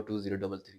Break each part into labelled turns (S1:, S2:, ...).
S1: 2033।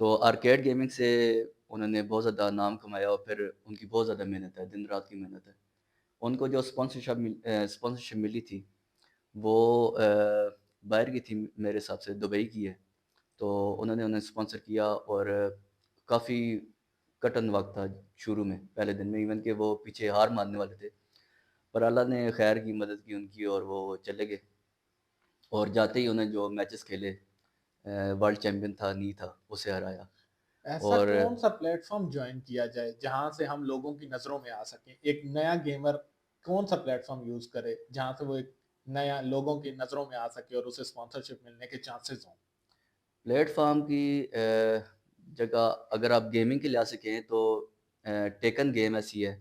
S1: تو arcade gaming سے انہوں نے بہت زیادہ نام کمایا، اور پھر ان کی بہت زیادہ محنت ہے، دن رات کی محنت ہے. ان کو جو اسپانسرشپ ملی تھی وہ باہر کی تھی، میرے حساب سے دبئی کی ہے. تو انہوں نے انہیں اسپانسر کیا، اور کافی کٹن وقت تھا شروع میں، پہلے دن میں، ایون کہ وہ پیچھے ہار ماننے والے تھے، پر اللہ نے خیر کی مدد کی ان کی، اور وہ چلے گئے. اور جاتے ہی انہیں جو میچز کھیلے، ورلڈ چیمپئن تھا، نہیں تھا، اسے ہرایا.
S2: ایسا
S1: اور
S2: کون سا پلیٹ فارم جوائن کیا جائے جہاں سے ہم لوگوں کی نظروں میں آ سکیں؟ ایک نیا گیمر کون سا پلیٹ فارم یوز کرے جہاں سے وہ ایک نیا لوگوں کی نظروں میں آ سکے اور اسے اسپانسرشپ ملنے کے چانسز ہوں؟
S1: پلیٹ فارم کی جگہ اگر آپ گیمنگ کے لحاظ سے کہیں تو ٹیکن گیم ایسی ہے،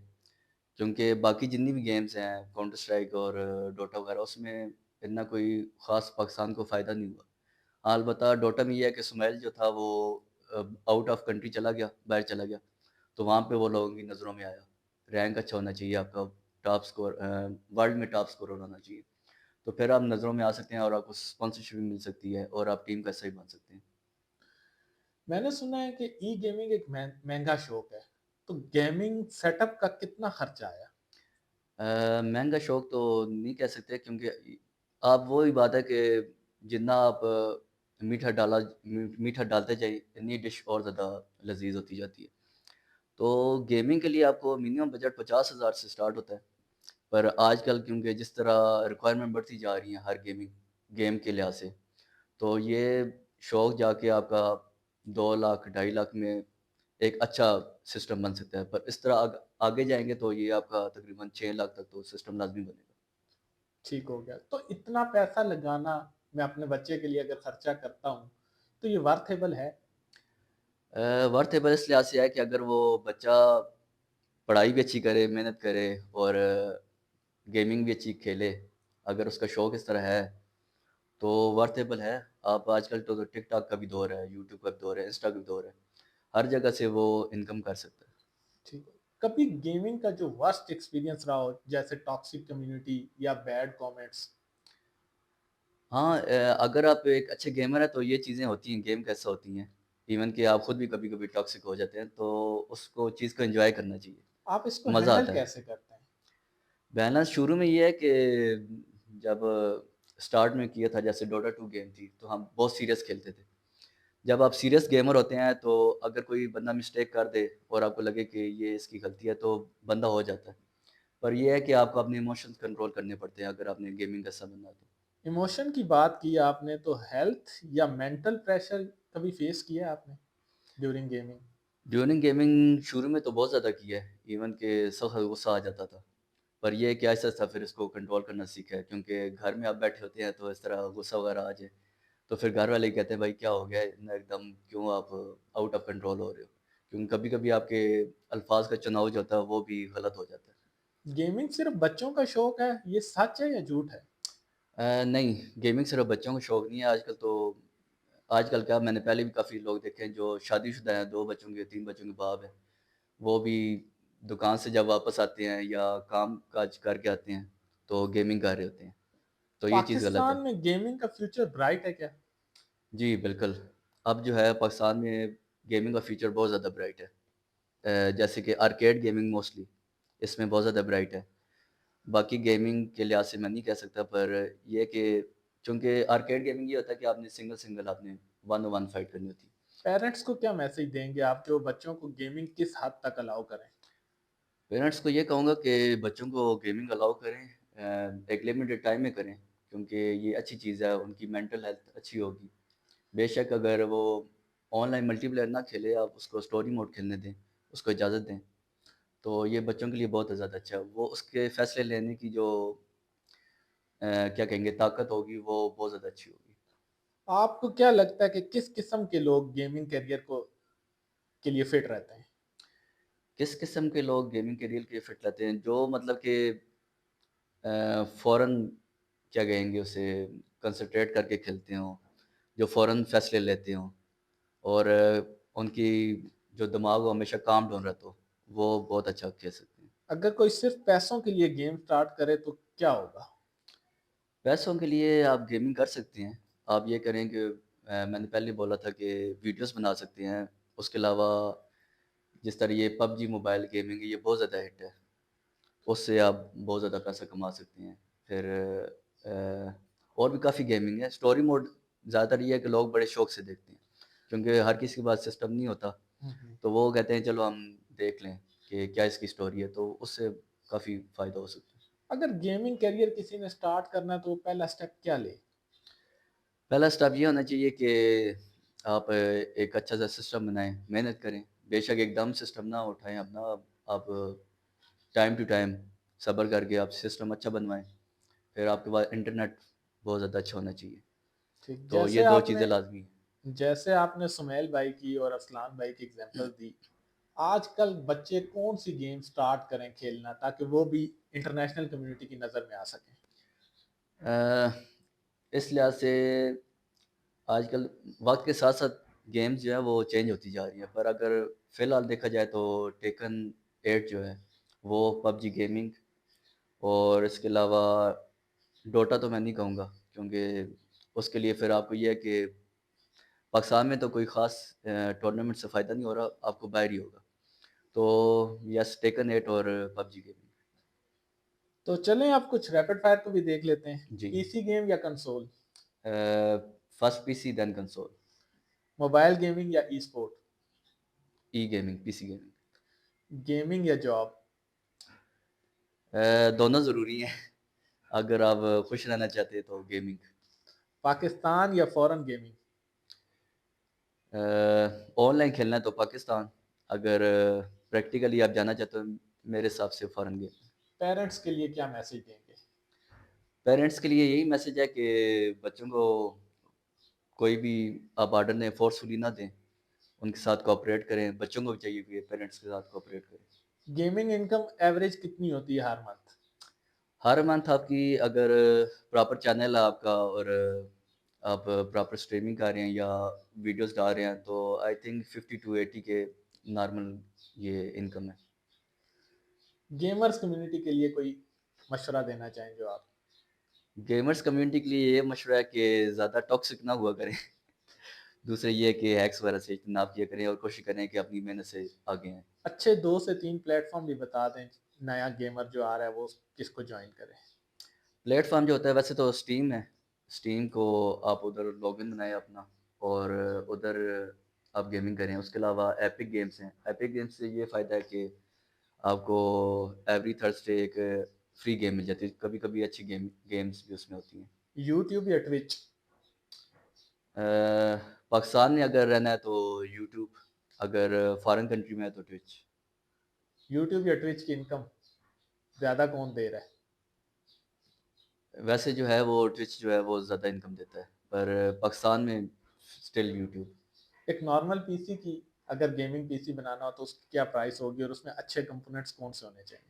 S1: کیونکہ باقی جتنی بھی گیمز ہیں، کاؤنٹر اسٹرائک اور ڈوٹا وغیرہ، اس میں اتنا کوئی خاص پاکستان کو فائدہ نہیں ہوا. ہاں، البتہ ڈوٹا میں یہ ہے کہ سمیل جو تھا وہ آؤٹ آف کنٹری چلا گیا، باہر چلا گیا، تو وہاں پہ وہ لوگوں کی نظروں میں آیا. رینک اچھا ہونا چاہیے آپ کا، ٹاپ سکور، ورلڈ میں ٹاپ سکورر ہونا چاہیے، تو پھر آپ نظروں میں آ سکتے ہیں، اور آپ کو اسپانسرشپ بھی مل سکتی ہے، اور آپ ٹیم کا حصہ بھی بن سکتے ہیں.
S2: میں نے سنا ہے کہ ای گیمنگ ایک مہنگا شوق ہے، تو گیمنگ سیٹ اپ کا کتنا خرچہ آیا؟
S1: مہنگا شوق تو نہیں کہہ سکتے، کیونکہ آپ وہی بات ہے کہ جتنا آپ میٹھا میٹھا ڈالتے جائیں، اتنی ڈش اور زیادہ لذیذ ہوتی جاتی ہے. تو گیمنگ کے لیے آپ کو منیمم بجٹ 50,000 سے سٹارٹ ہوتا ہے. پر آج کل کیونکہ جس طرح ریکوائرمنٹ بڑھتی جا رہی ہیں ہر گیم کے لحاظ سے، تو یہ شوق جا کے آپ کا 2 لاکھ 2.5 لاکھ میں ایک اچھا سسٹم بن سکتا ہے. پر اس طرح آگے جائیں گے تو یہ آپ کا تقریباً 6 لاکھ تک تو سسٹم لازمی بنے گا.
S2: ٹھیک ہو گیا. تو اتنا پیسہ لگانا میں اپنے بچے کے لیے اگر خرچہ کرتا ہوں تو یہ ورتھیبل ہے؟
S1: ورتھیبل اس لحاظ سے ہے کہ اگر وہ بچہ پڑھائی بھی اچھی کرے، محنت کرے، اور گیمنگ بھی اچھی کھیلے، اگر اس کا شوق اس طرح ہے تو ورتھیبل ہے. آپ آج کل تو ٹک ٹاک کا بھی دور ہے، یوٹیوب کا بھی دور ہے، انسٹا کا بھی دور ہے، ہر جگہ سے وہ انکم کر سکتا ہے.
S2: ٹھیک ہے. کبھی گیمنگ کا جو ورسٹ ایکسپیرینس رہا ہو، جیسے ٹاکسک کمیونٹی یا بیڈ کامنٹس؟
S1: ہاں، اگر آپ ایک اچھے گیمر ہیں تو یہ چیزیں ہوتی ہیں، گیم کیسا ہوتی ہیں، ایون کہ آپ خود بھی کبھی کبھی ٹاکسک ہو جاتے ہیں، تو اس کو چیز کو انجوائے کرنا چاہیے،
S2: آپ اس کو
S1: مزہ
S2: ہینڈل
S1: آتا ہے.
S2: کیسے کرتے ہیں؟
S1: بیلنس شروع میں یہ ہے کہ جب سٹارٹ میں کیا تھا، جیسے ڈوٹا 2 گیم تھی، تو ہم بہت سیریس کھیلتے تھے. جب آپ سیریس گیمر ہوتے ہیں تو اگر کوئی بندہ مسٹیک کر دے اور آپ کو لگے کہ یہ اس کی غلطی ہے، تو بندہ ہو جاتا ہے. پر یہ ہے کہ آپ کو اپنے ایموشنز کنٹرول کرنے پڑتے ہیں اگر آپ نے گیمنگ کا حصہ بننا تو.
S2: ایموشن کی بات کی آپ نے، تو ہیلتھ یا مینٹل پریشر کبھی فیس کیا ہے آپ نے ڈیورنگ گیمنگ؟
S1: ڈیورنگ گیمنگ شروع میں تو بہت زیادہ کیا ہے، ایون کہ سخت غصہ آ جاتا تھا. پر یہ کہ ایسا تھا، پھر اس کو کنٹرول کرنا سیکھا ہے، کیونکہ گھر میں آپ بیٹھے ہوتے ہیں تو اس طرح غصہ وغیرہ آ جائے تو پھر گھر والے کہتے ہیں بھائی کیا ہو گیا ہے اتنا ایک دم، کیوں آپ آؤٹ آف کنٹرول ہو رہے ہو، کیونکہ کبھی کبھی آپ کے الفاظ کا چناؤ جو ہوتا ہے وہ بھی غلط ہو جاتا ہے.
S2: گیمنگ صرف بچوں کا شوق ہے، یہ سچ ہے یا جھوٹ ہے؟
S1: نہیں، گیمنگ صرف بچوں کو شوق نہیں ہے. آج کل تو آج کل کیا، میں نے پہلے بھی کافی لوگ دیکھے ہیں جو شادی شدہ ہیں، 2 بچوں کے 3 بچوں کے باپ ہیں، وہ بھی دکان سے جب واپس آتے ہیں یا کام کاج کر کے آتے ہیں تو گیمنگ کر رہے ہوتے ہیں، تو یہ چیز غلط ہے.
S2: پاکستان میں گیمنگ کا فیوچر برائٹ ہے کیا؟
S1: جی بالکل. اب جو ہے پاکستان میں گیمنگ کا فیچر بہت زیادہ برائٹ ہے. جیسے کہ آرکیڈ گیمنگ موسٹلی اس میں بہت زیادہ برائٹ ہے. باقی گیمنگ کے لحاظ سے میں نہیں کہہ سکتا، پر یہ کہ چونکہ آرکیڈ گیمنگ یہ ہوتا ہے کہ آپ نے سنگل آپ نے 1-on-1 فائٹ کرنی ہوتی ہے.
S2: پیرنٹس کو کیا میسج دیں گے آپ جو بچوں کو گیمنگ کس حد تک الاؤ کریں؟
S1: پیرنٹس کو یہ کہوں گا کہ بچوں کو گیمنگ الاؤ کریں، ایک لمیٹڈ ٹائم میں کریں، کیونکہ یہ اچھی چیز ہے، ان کی مینٹل ہیلتھ اچھی ہوگی. بے شک اگر وہ آن لائن ملٹی پلیئر نہ کھیلے، آپ اس کو اسٹوری موڈ کھیلنے دیں، اس کو اجازت دیں، تو یہ بچوں کے لیے بہت زیادہ اچھا ہے. وہ اس کے فیصلے لینے کی جو کیا کہیں گے طاقت ہوگی، وہ بہت زیادہ اچھی ہوگی.
S2: آپ کو کیا لگتا ہے کہ کس قسم کے لوگ گیمنگ کیریئر کو کے لیے فٹ رہتے ہیں؟
S1: کس قسم کے لوگ گیمنگ کیریئر کے فٹ رہتے ہیں؟ جو مطلب کہ فوراً کیا کہیں گے اسے کنسنٹریٹ کر کے کھیلتے ہوں، جو فوراً فیصلے لیتے ہوں، اور ان کی جو دماغ ہو ہمیشہ کام ڈون رہتا ہو، وہ بہت اچھا کھیل سکتے ہیں.
S2: اگر کوئی صرف پیسوں کے لیے گیم سٹارٹ کرے تو کیا ہوگا؟
S1: پیسوں کے لیے آپ گیمنگ کر سکتے ہیں. آپ یہ کریں کہ میں نے پہلے بولا تھا کہ ویڈیوز بنا سکتے ہیں. اس کے علاوہ جس طرح یہ پب جی موبائل گیمنگ ہے یہ بہت زیادہ ہٹ ہے، اس سے آپ بہت زیادہ پیسہ کما سکتے ہیں. پھر اور بھی کافی گیمنگ ہے. اسٹوری موڈ زیادہ تر یہ ہے کہ لوگ بڑے شوق سے دیکھتے ہیں کیونکہ ہر کسی کے پاس سسٹم نہیں ہوتا، تو وہ کہتے ہیں چلو ہم دیکھ لیں کہ کیا اس کی اسٹوری ہے، تو اس سے کافی فائدہ ہو سکتا ہے.
S2: اگر گیمنگ کیریئر کسی نے سٹارٹ کرنا ہے تو پہلا سٹیپ کیا لے؟
S1: پہلا اسٹیپ یہ ہونا چاہیے کہ آپ ایک اچھا سا سسٹم بنائیں، محنت کریں. بے شک ایک دم سسٹم نہ اٹھائیں اپنا، آپ ٹائم ٹو ٹائم صبر کر کے آپ سسٹم اچھا بنوائیں. پھر آپ کے پاس انٹرنیٹ بہت زیادہ اچھا ہونا چاہیے.
S2: ٹھیک،
S1: تو یہ دو چیزیں لازمی ہیں.
S2: جیسے آپ نے سمیل بھائی کی اور اسلان بھائی کی ایگزامپل دی، آج کل بچے کون سی گیم سٹارٹ کریں کھیلنا تاکہ وہ بھی انٹرنیشنل کمیونٹی کی نظر میں آ سکیں؟
S1: اس لحاظ سے آج کل وقت کے ساتھ ساتھ گیمز جو ہے وہ چینج ہوتی جا رہی ہیں، پر اگر فی الحال دیکھا جائے تو ٹیکن 8 جو ہے وہ پب جی گیمنگ، اور اس کے علاوہ ڈوٹا تو میں نہیں کہوں گا کیونکہ اس کے لیے پھر آپ کو یہ ہے کہ پاکستان میں تو کوئی خاص ٹورنامنٹ سے فائدہ نہیں ہو رہا، آپ کو باہر ہی ہوگا. تو یس ٹیکن 8 اور پب جی گیمنگ.
S2: تو چلیں اب کچھ ریپڈ فائر کو بھی دیکھ لیتے ہیں.
S1: جی،
S2: پی سی گیم یا کنسول؟
S1: فرسٹ پی سی دین کنسول.
S2: موبائل گیمنگ یا ای سپورٹ؟
S1: ای گیمنگ، پی سی گیمنگ.
S2: گیمنگ یا جاب؟
S1: دونوں ضروری ہیں، اگر آپ خوش رہنا چاہتے ہیں تو گیمنگ.
S2: پاکستان یا فورن گیمنگ؟
S1: آن لائن کھیلنا ہے تو پاکستان، اگر پریکٹیکلی آپ جانا چاہتے ہو میرے حساب سے فارن گیم.
S2: پیرنٹس کے لیے کیا میسج دیں گے؟
S1: پیرنٹس کے لیے یہی میسج ہے کہ بچوں کو کوئی بھی آپ آرڈر دیں فورسفلی نہ دیں، ان کے ساتھ کوآپریٹ کریں. بچوں کو بھی چاہیے کہ پیرنٹس کے ساتھ کوآپریٹ کریں.
S2: گیمنگ انکم ایوریج کتنی ہوتی ہے ہر منتھ؟
S1: ہر منتھ آپ کی اگر پراپر چینل ہے آپ کا اور آپ پراپر اسٹریمنگ کر رہے ہیں یا ویڈیوز ڈال رہے ہیں تو آئی تھنک 50 to 80 کے نارمل یہ انکم ہے.
S2: گیمرز کمیونٹی کے لیے کوئی مشورہ دینا چاہیں جو آپ؟
S1: گیمرز کمیونٹی کے لیے یہ مشورہ ہے کہ زیادہ ٹاکسک نہ ہوا کریں. دوسرے یہ کہ ہیکس وغیرہ سے اجتناب کیا کریں اور کوشش کریں کہ اپنی محنت سے آگے ہیں.
S2: اچھے 2 سے 3 پلیٹ فارم بھی بتا دیں، نیا گیمر جو آ رہا ہے وہ کس کو جوائن کرے؟
S1: پلیٹ فارم جو ہوتا ہے ویسے تو اسٹیم ہے. اسٹیم کو آپ ادھر لاگ ان بنائیں اپنا اور ادھر آپ گیمنگ کریں. اس کے علاوہ ایپک گیمس ہیں. ایپک گیمس سے یہ فائدہ ہے کہ آپ کو ایوری تھرسڈے ایک فری گیم مل جاتی ہے. کبھی کبھی اچھی گیمس بھی اس میں ہوتی ہیں.
S2: یوٹیوب یا ٹوچ؟
S1: پاکستان میں اگر رہنا ہے تو یوٹیوب، اگر فارن کنٹری میں ہے تو ٹوچ.
S2: یوٹیوب یا ٹوچ کی انکم زیادہ کون دے رہا ہے؟
S1: ویسے جو ہے وہ ٹوچ جو ہے وہ زیادہ انکم دیتا ہے، پر پاکستان میں اسٹل یوٹیوب.
S2: ایک نارمل پی سی کی اگر گیمنگ پی سی بنانا ہو تو اس کی کیا پرائس ہوگی اور اس میں اچھے کمپوننٹس کون سے ہونے چاہیے؟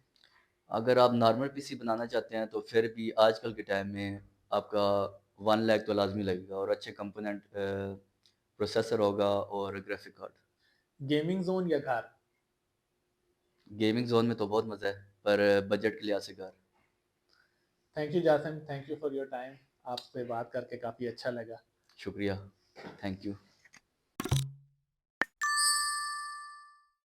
S1: اگر آپ نارمل پی سی بنانا چاہتے ہیں تو پھر بھی آج کل کے ٹائم میں آپ کا 1 لاکھ تو لازمی لگے گا، اور اچھے کمپوننٹ پروسیسر ہوگا اور گرافک کارڈ.
S2: گیمنگ زون یا گھر؟
S1: گیمنگ زون میں تو بہت مزہ ہے، پر بجٹ کے لحاظ سے گھر.
S2: Thank you Jasim, thank you for your time. آپ سے بات کر کے کافی اچھا لگا.
S1: شکریہ، تھینک یو.